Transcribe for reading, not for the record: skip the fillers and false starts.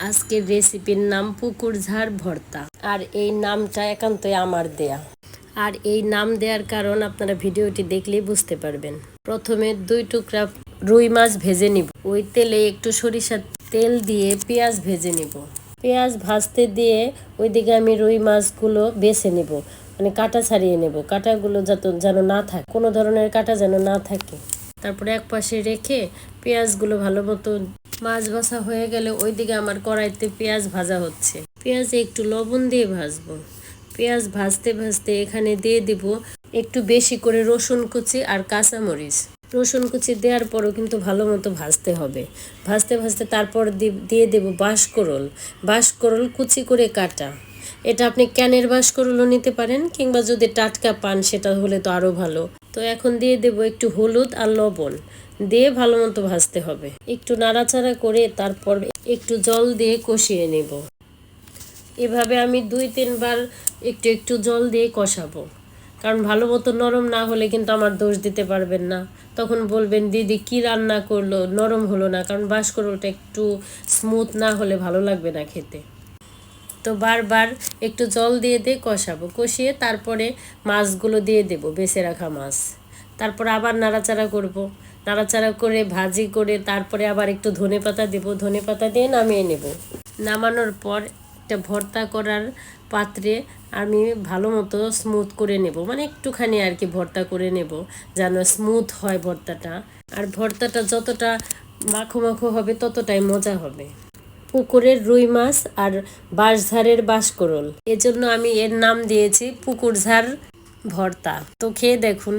আজকের রেসিপির নাম পুকুর ঝাড় ভর্তা। আর এই নামটা একান্তই আমার দেয়া। আর এই নাম দেওয়ার কারণ আপনারা ভিডিওটি দেখলেই বুঝতে পারবেন। প্রথমে 2 টুকরা রুই মাছ ভেজে নিব। ওই তেলে একটু সরিষার তেল দিয়ে পেঁয়াজ ভেজে নিব। পেঁয়াজ ভাজতে দিয়ে ওইদিকে আমি রুই মাছগুলো বেছে নেব, মানে কাটা ছাড়িয়ে নেব। কাটাগুলো যেন না থাকে, কোনো ধরনের কাটা যেন না থাকে। তারপরে এক পাশে রেখে পেঁয়াজগুলো ভালো মতো মাছ ভাজা হয়ে গেলে ওইদিকে আমার কড়াইতে পেঁয়াজ ভাজা হচ্ছে। পেঁয়াজে একটু লবণ দিয়ে ভাজবো। পেঁয়াজ ভাজতে ভাজতে এখানে দিয়ে দিব একটু বেশি করে রসুন কুচি আর কাঁচামরিচ। রসুন কুচি দেওয়ার পরও কিন্তু ভালো মতো ভাজতে হবে। ভাজতে ভাজতে তারপর দিয়ে দেব বাঁশকরল। বাঁশকরল কুচি করে কাটা। এটা আপনি ক্যানের বাঁশকরলও নিতে পারেন, কিংবা যদি টাটকা পান সেটা হলে তো আরও ভালো। তো এখন দিয়ে দেব একটু হলুদ আর লবণ দিয়ে ভালো মতো ভাজতে হবে। একটু নাড়াচাড়া করে তারপর একটু জল দিয়ে কষিয়ে নেব। এভাবে আমি 2-3 বার একটু একটু জল দিয়ে কষাবো। কারণ ভালো মতো নরম না হলে কিন্তু আমার দোষ দিতে পারবেন না। তখন বলবেন দিদি কি রান্না করলো, নরম হলো না। কারণ বাঁশকরলটা একটু স্মুথ না হলে ভালো লাগবে না খেতে। তো বারবার একটু জল দিয়ে কষাবো। কষিয়ে তারপরে মাছগুলো দিয়ে দেব, বেছে রাখা মাছ। তারপর আবার নাড়াচাড়া করব। নাড়াচাড়া করে ভাজি করে তারপরে আবার একটু ধনেপাতা দেব। ধনেপাতা দিয়ে নামিয়ে নেব। নামানোর পর একটা ভর্তা করার পাত্রে আমি ভালো মতো স্মুথ করে নেব, মানে একটুখানি আর কি ভর্তা করে নেব, যেন স্মুথ হয় ভর্তাটা। আর ভর্তাটা যতটা মাখো মাখো হবে ততটাই মজা হবে। পুকুরের রুই মাছ আর বাঁশঝাড়ের বাঁশকরল, এজন্য আমি এর নাম দিয়েছি পুকুর ঝাড় ভর্তা। তো খেয়ে দেখুন।